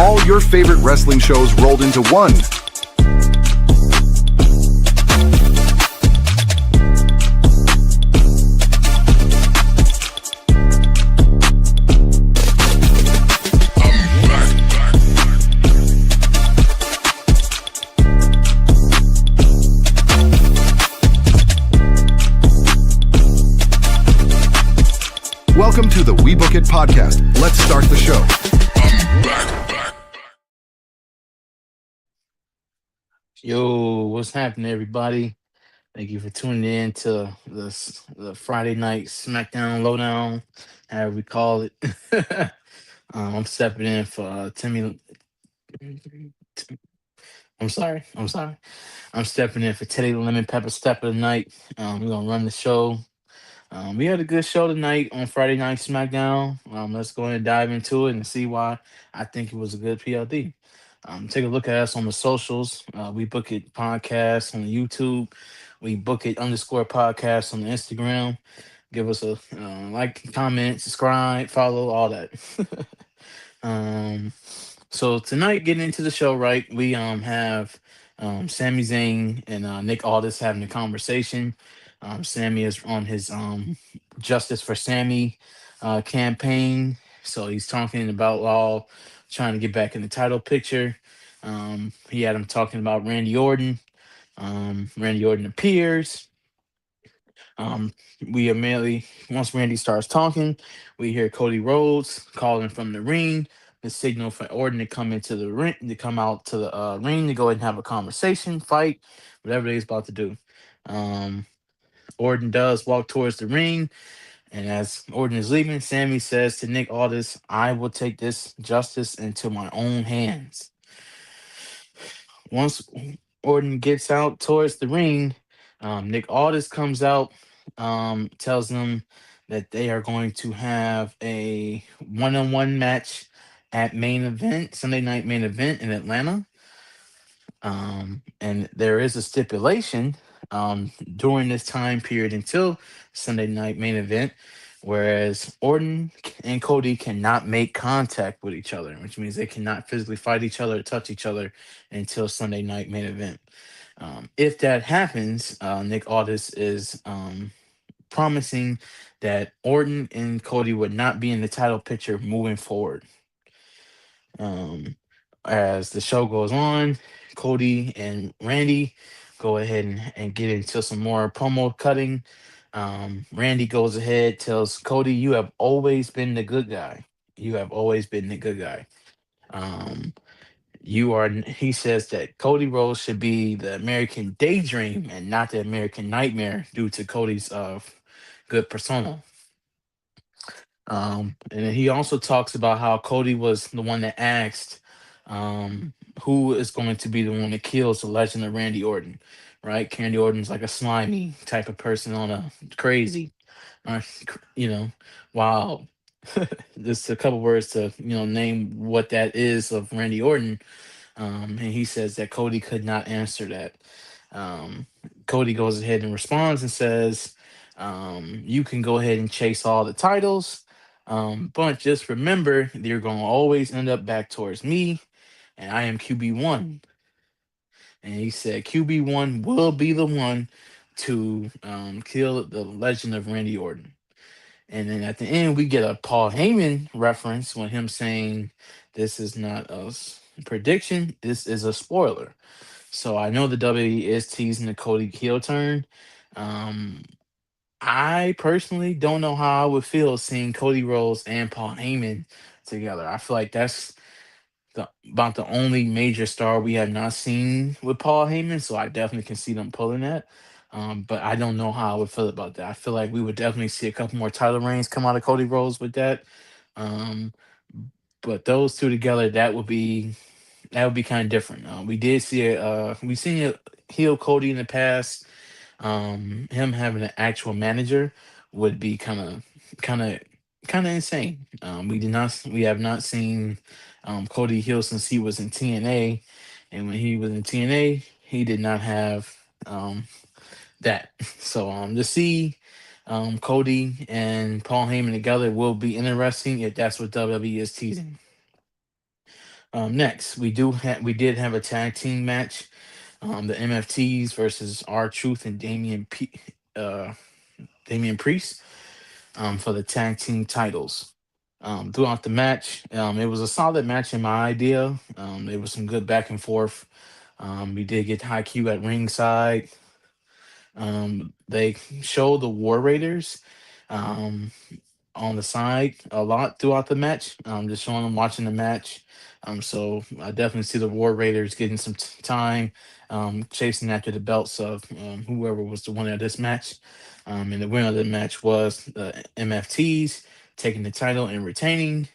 All your favorite wrestling shows rolled into one. Welcome to the We Book It podcast. Let's start the show. Yo, what's happening, everybody? Thank you for tuning in to the Friday night SmackDown Lowdown, however we call it. I'm stepping in for Timmy. I'm sorry. I'm stepping in for Teddy the Lemon Pepper Step of the night. We're gonna run the show. We had a good show tonight on Friday Night SmackDown. Let's go ahead and dive into it and see why I think it was a good PLD. Take a look at us on the socials. We book it podcast on YouTube. We book it underscore podcast on the Instagram. Give us a like, comment, subscribe, follow, all that. um, so tonight, getting into the show, right? We have Sami Zayn and Nick Aldis having a conversation. Sami is on his Justice for Sammy campaign, so he's talking about all trying to get back in the title picture. He had him talking about Randy Orton. Randy Orton appears. Um, we immediately, once Randy starts talking, we hear Cody Rhodes calling from the ring, the signal for Orton to come into the ring, to come out to the ring to go ahead and have a conversation, fight, whatever he's about to do. Um, Orton does walk towards the ring, and as Orton is leaving, Sammy says to Nick Aldis, "I will take this justice into my own hands." Once Orton gets out towards the ring, Nick Aldis comes out, tells them that they are going to have a one-on-one match at main event, Sunday night main event in Atlanta. And there is a stipulation during this time period until Sunday night main event, whereas Orton and Cody cannot make contact with each other, which means they cannot physically fight each other or touch each other until Sunday night main event. If that happens, Nick Aldis is promising that Orton and Cody would not be in the title picture moving forward. Um, as the show goes on, Cody and Randy go ahead and get into some more promo cutting. Randy goes ahead, tells Cody, "You have always been the good guy. You have always been the good guy." Um, he says that Cody Rhodes should be the American daydream and not the American nightmare due to Cody's good persona. And then he also talks about how Cody was the one that asked who is going to be the one that kills the legend of Randy Orton, right? Randy Orton's like a slimy type of person on a crazy, you know, wild. Just a couple words to name what that is of Randy Orton. And he says that Cody could not answer that. Um, Cody goes ahead and responds and says, "You can go ahead and chase all the titles, but just remember, you're going to always end up back towards me, and I am QB1." And he said, "QB1 will be the one to kill the legend of Randy Orton." And then at the end, we get a Paul Heyman reference with him saying, "This is not a prediction, this is a spoiler." So I know the WWE is teasing the Cody heel turn. Um, I personally don't know how I would feel seeing Cody Rhodes and Paul Heyman together. I feel like that's about the only major star we have not seen with Paul Heyman, so I definitely can see them pulling that. But I don't know how I would feel about that. I feel like we would definitely see a couple more title reigns come out of Cody Rhodes with that. Um, but those two together, that would be kind of different. We did see we've seen a heel Cody in the past. Him having an actual manager would be kind of, kind of insane. We have not seen Cody heel since he was in TNA, and when he was in TNA, he did not have that. So to see Cody and Paul Heyman together will be interesting if that's what WWE is teasing. Next, we did have a tag team match. The MFTs versus R Truth and Damian Priest for the tag team titles. Throughout the match, it was a solid match in my idea. There was some good back and forth. We did get high Q at ringside. They showed the War Raiders um, on the side a lot throughout the match. Just showing them watching the match. So I definitely see the War Raiders getting some time, chasing after the belts of whoever was the winner of this match. And the winner of the match was the MFTs taking the title and retaining.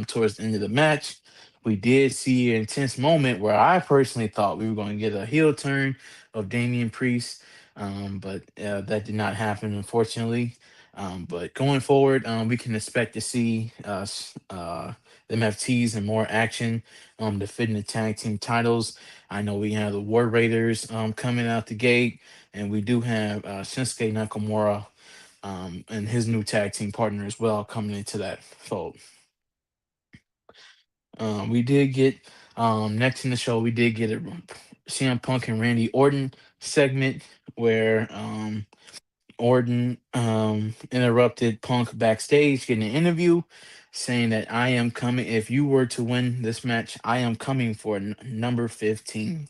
Towards the end of the match, we did see an intense moment where I personally thought we were going to get a heel turn of Damian Priest, but that did not happen, unfortunately. But going forward, we can expect to see the MFTs in more action, defending the tag team titles. I know we have the War Raiders coming out the gate, and we do have Shinsuke Nakamura and his new tag team partner as well coming into that fold. We did get next in the show. We did get a CM Punk and Randy Orton segment where Orton interrupted Punk backstage getting an interview, saying that I am coming. If you were to win this match, I am coming for number 15.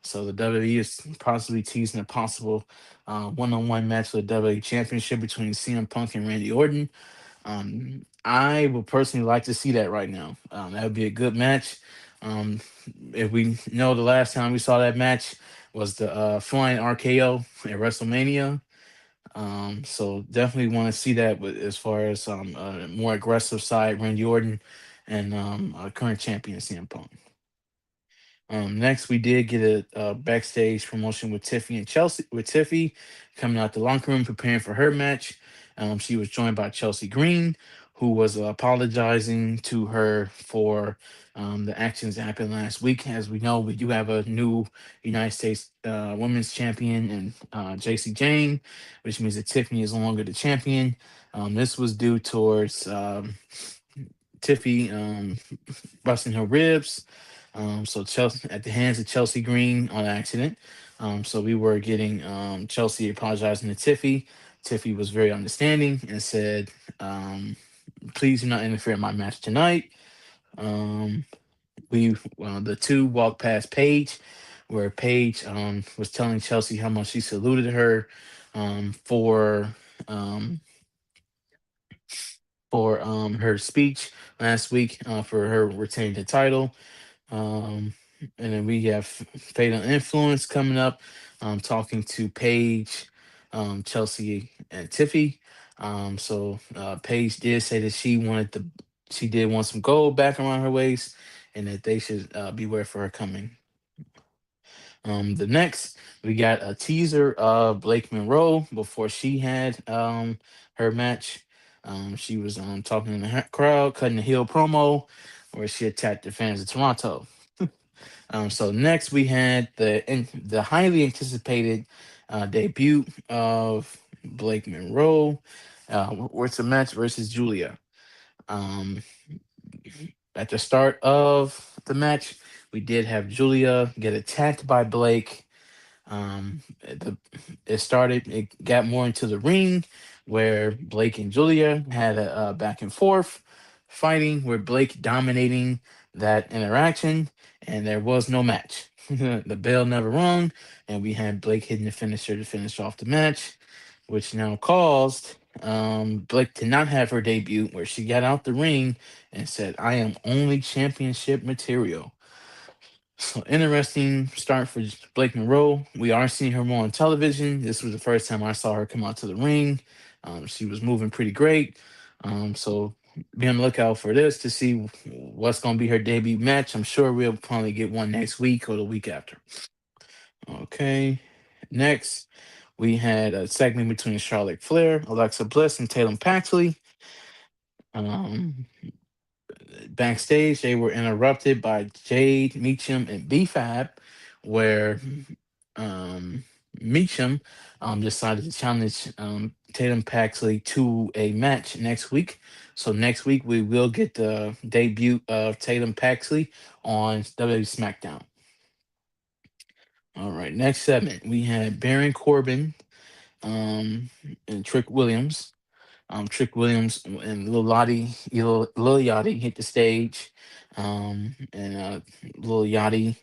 So the WWE is possibly teasing a possible one-on-one match for the WWE Championship between CM Punk and Randy Orton. I would personally like to see that right now. That would be a good match. Um, if we know the last time we saw that match was the Flying RKO at WrestleMania. So definitely want to see that with as far as a more aggressive side, Randy Orton and current champion CM Punk. Next, we did get a backstage promotion with Tiffy and Chelsea. With Tiffy coming out the locker room preparing for her match, she was joined by Chelsea Green, who was apologizing to her for the actions that happened last week. As we know, we do have a new United States Women's Champion and JC Jane, which means that Tiffany is no longer the champion. This was due towards Tiffy busting her ribs. So Chelsea at the hands of Chelsea Green on accident. So we were getting Chelsea apologizing to Tiffy. Tiffy was very understanding and said, "Please do not interfere in my match tonight." Um, we the two walked past Paige, where Paige was telling Chelsea how much she saluted her um, for um, her speech last week for her retaining the title. Um, and then we have Fatal Influence coming up, talking to Paige, Chelsea, and Tiffy. Paige did say that she did want some gold back around her waist, and that they should beware for her coming. The next, we got a teaser of Blake Monroe before she had her match. She was talking in the crowd, cutting the heel promo, where she attacked the fans of Toronto. So next we had the highly anticipated debut of Blake Monroe. What's a match versus Giulia. Um, at the start of the match, we did have Giulia get attacked by Blake. It got more into the ring where Blake and Giulia had a back and forth fighting, where Blake dominating that interaction, and there was no match. The bell never rung, and we had Blake hitting the finisher to finish off the match, which now caused Blake to not have her debut, where she got out the ring and said, "I am only championship material." So interesting start for Blake Monroe. We are seeing her more on television. This was the first time I saw her come out to the ring. She was moving pretty great. So be on the lookout for this to see what's going to be her debut match. I'm sure we'll probably get one next week or the week after. Okay. Next, we had a segment between Charlotte Flair, Alexa Bliss, and Tatum Paxley. Um, Backstage, they were interrupted by Jade, Meacham, and B-Fab, where um, Meacham decided to challenge Tatum Paxley to a match next week. So next week we will get the debut of Tatum Paxley on WWE SmackDown. All right, next segment we had Baron Corbin um, and Trick Williams. Trick Williams and Lil Yachty hit the stage, and Lil Yachty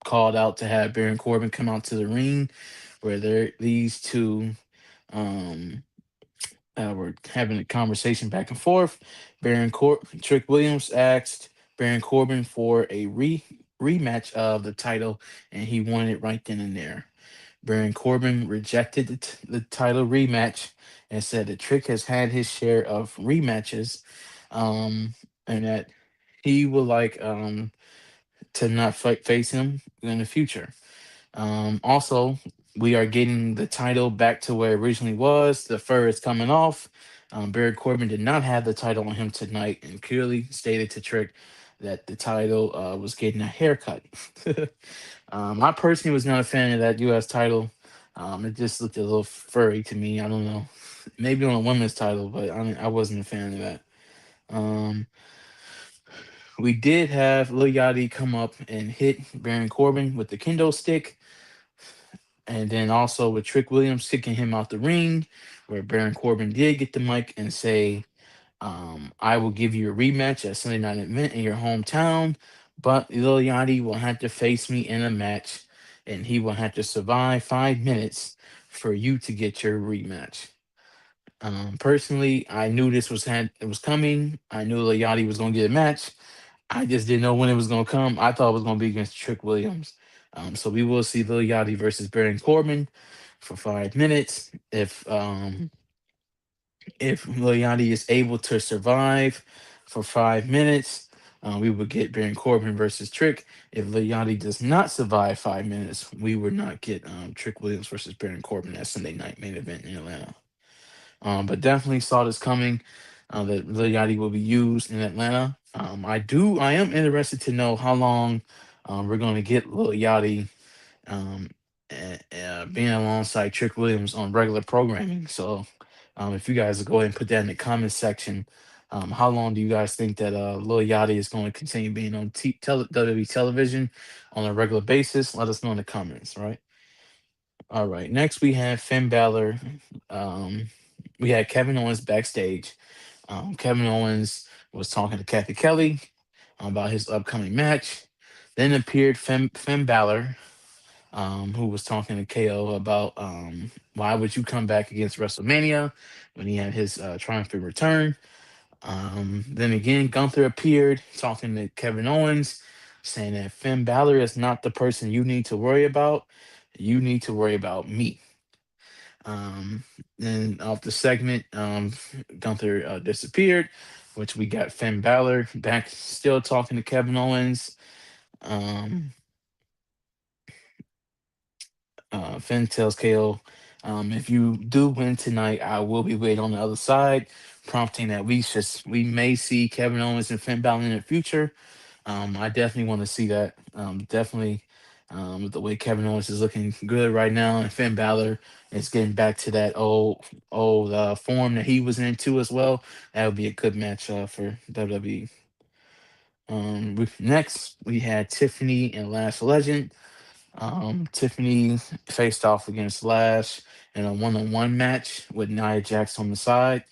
called out to have Baron Corbin come out to the ring, where these two um, were having a conversation back and forth. Trick Williams asked Baron Corbin for a rematch of the title, and he wanted it right then and there. Baron Corbin rejected the title rematch and said that Trick has had his share of rematches, um, and that he would like to not face him in the future. Also, we are getting the title back to where it originally was. The fur is coming off. Baron Corbin did not have the title on him tonight and clearly stated to Trick that the title was getting a haircut. I personally was not a fan of that U.S. title. It just looked a little furry to me. I don't know. Maybe on a women's title, but I wasn't a fan of that. Um, we did have Lil Yachty come up and hit Baron Corbin with the kendo stick, and then also with Trick Williams kicking him out the ring, where Baron Corbin did get the mic and say, I will give you a rematch at Sunday Night Event in your hometown, but Lil Yachty will have to face me in a match, and he will have to survive 5 minutes for you to get your rematch. Personally, I knew it was coming. I knew Lil Yachty was going to get a match. I just didn't know when it was going to come. I thought it was going to be against Trick Williams. So we will see Lil Yachty versus Baron Corbin for 5 minutes. If Lil Yachty is able to survive for 5 minutes, we would get Baron Corbin versus Trick. If Lil Yachty does not survive 5 minutes, we would not get Trick Williams versus Baron Corbin at Sunday night main event in Atlanta. But definitely saw this coming. That Lil Yachty will be used in Atlanta. I am interested to know how long we're going to get Lil Yachty um, being alongside Trick Williams on regular programming. So, if you guys will go ahead and put that in the comments section, how long do you guys think that Lil Yachty is going to continue being on WWE television on a regular basis? Let us know in the comments, right? All right. Next, we have Finn Balor. Um, we had Kevin Owens backstage. Kevin Owens was talking to Kathy Kelly about his upcoming match. Then appeared Finn Balor, who was talking to KO about why would you come back against WrestleMania when he had his triumphant return. Then again, Gunther appeared talking to Kevin Owens, saying that Finn Balor is not the person you need to worry about. You need to worry about me. Um, then off the segment, Gunther disappeared, which we got Finn Balor back still talking to Kevin Owens. Um, Finn tells KO, if you do win tonight, I will be waiting on the other side, prompting that we may see Kevin Owens and Finn Balor in the future. I definitely want to see that. Definitely, with the way Kevin Owens is looking good right now, and Finn Balor is getting back to that old form that he was in too as well. That would be a good match for WWE. Next we had Tiffany and Lash Legend. Tiffany faced off against Lash in a one-on-one match with Nia Jax on the side.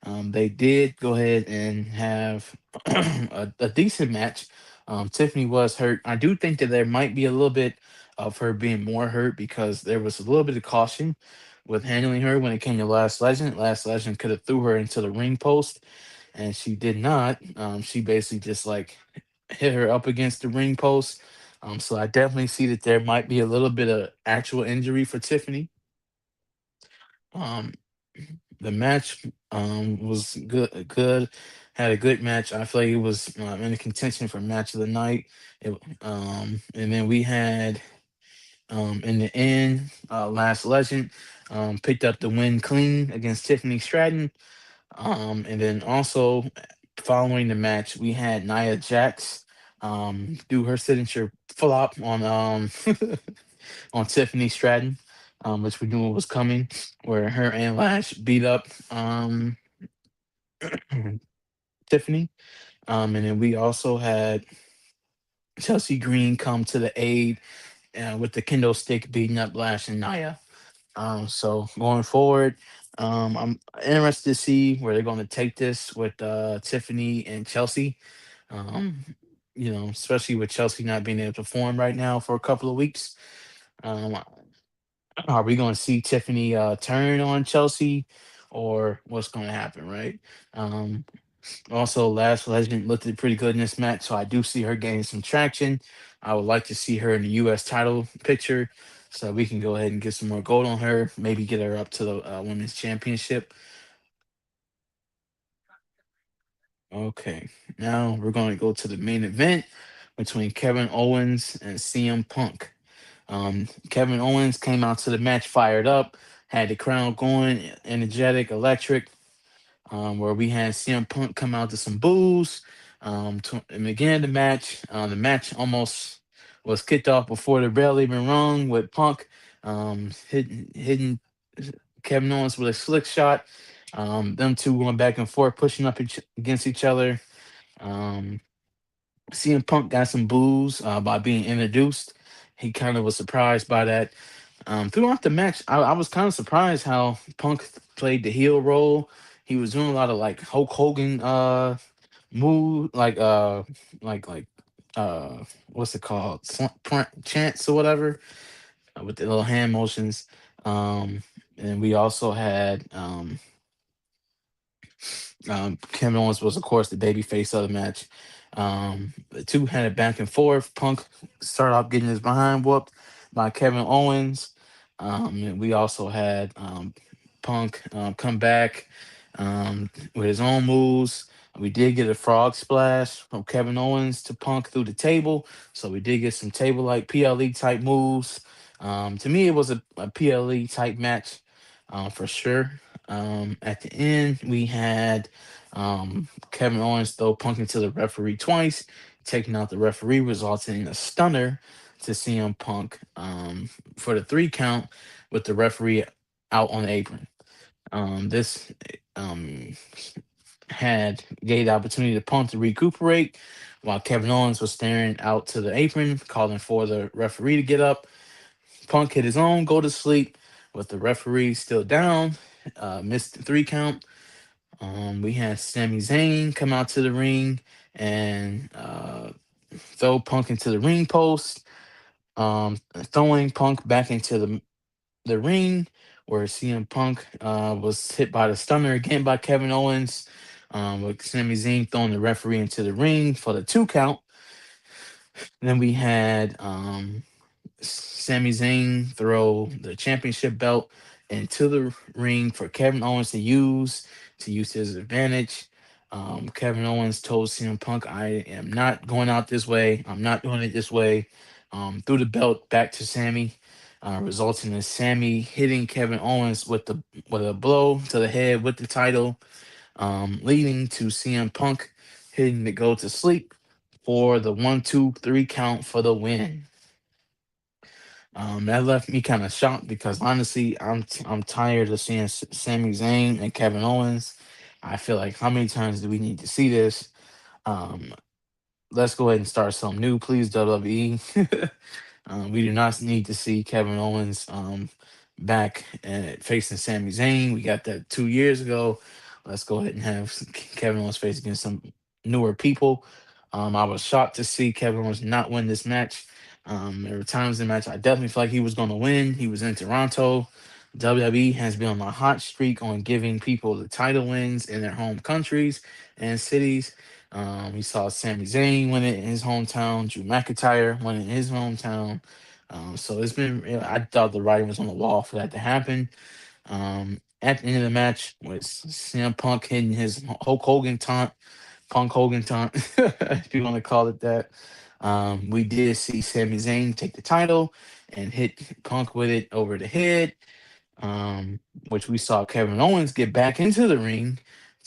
They did go ahead and have a decent match. Tiffany was hurt. I do think that there might be a little bit of her being more hurt because there was a little bit of caution with handling her when it came to Last Legend. Last Legend could have threw her into the ring post, and she did not. She basically just like hit her up against the ring post. So I definitely see that there might be a little bit of actual injury for Tiffany. Um, the match was good, had a good match. I feel like it was in the contention for match of the night. And then we had in the end, Last Legend picked up the win clean against Tiffany Stratton. And then also following the match, we had Nia Jax do her signature flop on on Tiffany Stratton. which we knew was coming, where her and Lash beat up Tiffany. And then we also had Chelsea Green come to the aid with the kendo stick beating up Lash and Nia. So going forward, I'm interested to see where they're going to take this with Tiffany and Chelsea. Um, especially with Chelsea not being able to perform right now for a couple of weeks. Um, are we going to see Tiffany turn on Chelsea, or what's going to happen? Right. Um, Also, Last Legend looked pretty good in this match, so I do see her gaining some traction. I would like to see her in the U.S. title picture, so we can go ahead and get some more gold on her. Maybe get her up to the women's championship. Okay, now we're going to go to the main event between Kevin Owens and CM Punk. Kevin Owens came out to the match fired up, had the crowd going, energetic, electric. Where we had CM Punk come out to some boos. And again, the match almost was kicked off before the bell even rung with Punk hitting Kevin Owens with a slick shot. Them two going back and forth, pushing up against each other. Um, CM Punk got some boos by being introduced. He kind of was surprised by that. Throughout the match, I was kind of surprised how Punk played the heel role. He was doing a lot of like Hulk Hogan move, like uh what's it called, chants or whatever, with the little hand motions. Um, and we also had Kevin Owens was, of course, the baby face of the match. The two had it back and forth. Punk started off getting his behind whooped by Kevin Owens. And we also had Punk come back with his own moves. We did get a frog splash from Kevin Owens to Punk through the table. So we did get some table like PLE type moves. To me, it was a PLE type match for sure. At the end, we had Kevin Owens throw Punk into the referee twice, taking out the referee, resulting in a stunner to CM Punk for the 3 count with the referee out on the apron. This um, had gave the opportunity to Punk to recuperate while Kevin Owens was staring out to the apron, calling for the referee to get up. Punk hit his own, go to sleep with the referee still down, missed the 3 count. We had Sami Zayn come out to the ring and throw Punk into the ring post, throwing Punk back into the ring, where CM Punk was hit by the stunner again by Kevin Owens, with Sami Zayn throwing the referee into the ring for the 2 count. Then we had Sami Zayn throw the championship belt into the ring for Kevin Owens to use his advantage. Kevin Owens told CM Punk, "I am not going out this way. I'm not doing it this way." Threw the belt back to Sammy, resulting in Sammy hitting Kevin Owens with a blow to the head with the title, leading to CM Punk hitting the go to sleep for the 1, 2, 3 count for the win. That left me kind of shocked because honestly, I'm tired of seeing Sami Zayn and Kevin Owens. I feel like how many times do we need to see this? Um, let's go ahead and start something new, please, WWE. We do not need to see Kevin Owens back and facing Sami Zayn. We got that 2 years ago. Let's go ahead and have Kevin Owens face against some newer people. I was shocked to see Kevin Owens not win this match. There were times in the match I definitely felt like he was going to win. He was in Toronto. WWE has been on a hot streak on giving people the title wins in their home countries and cities. We saw Sami Zayn win it in his hometown. Drew McIntyre win it in his hometown. So it's been. I thought the writing was on the wall for that to happen. At the end of the match, with CM Punk hitting his Hulk Hogan taunt, Punk Hogan taunt, if you want to call it that. We did see Sami Zayn take the title and hit Punk with it over the head, um, which we saw Kevin Owens get back into the ring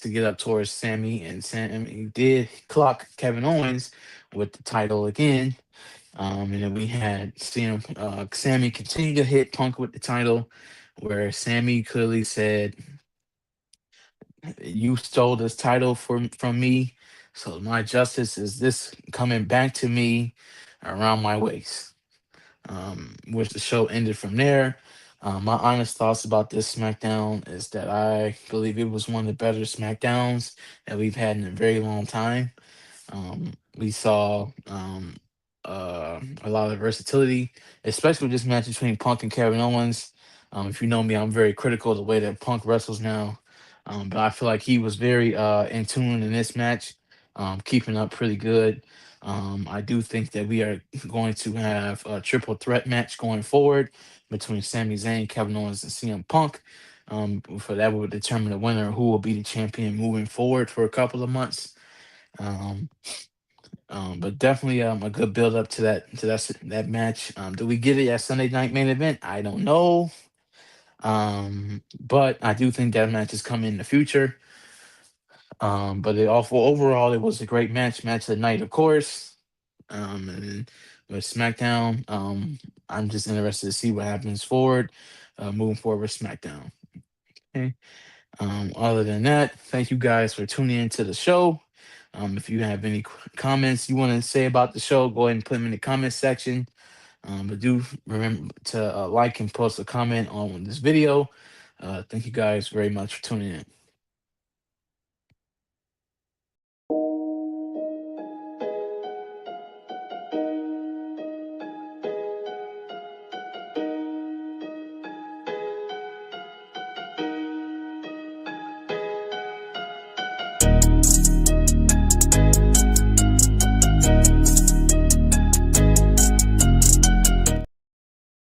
to get up towards Sammy, and Sammy did clock Kevin Owens with the title again. And then we had Sammy continue to hit Punk with the title, where Sammy clearly said, "You stole this title from me, so my justice is this coming back to me around my waist." Which the show ended from there. My honest thoughts about this SmackDown is that I believe it was one of the better SmackDowns that we've had in a very long time. We saw a lot of versatility, especially with this match between Punk and Kevin Owens. If you know me, I'm very critical of the way that Punk wrestles now, but I feel like he was very in tune in this match, keeping up pretty good. I do think that we are going to have a triple threat match going forward between Sami Zayn, Kevin Owens, and CM Punk. For that will determine the winner, who will be the champion moving forward for a couple of months. Um, but definitely a good build up to that match. Do we get it at Sunday Night Main Event? I don't know. But I do think that match is coming in the future. But overall, it was a great match of the night, of course. And with SmackDown, I'm just interested to see what happens forward, moving forward with SmackDown. Okay. Other than that, thank you guys for tuning into the show. If you have any comments you want to say about the show, go ahead and put them in the comment section. But do remember to like and post a comment on this video. Thank you guys very much for tuning in.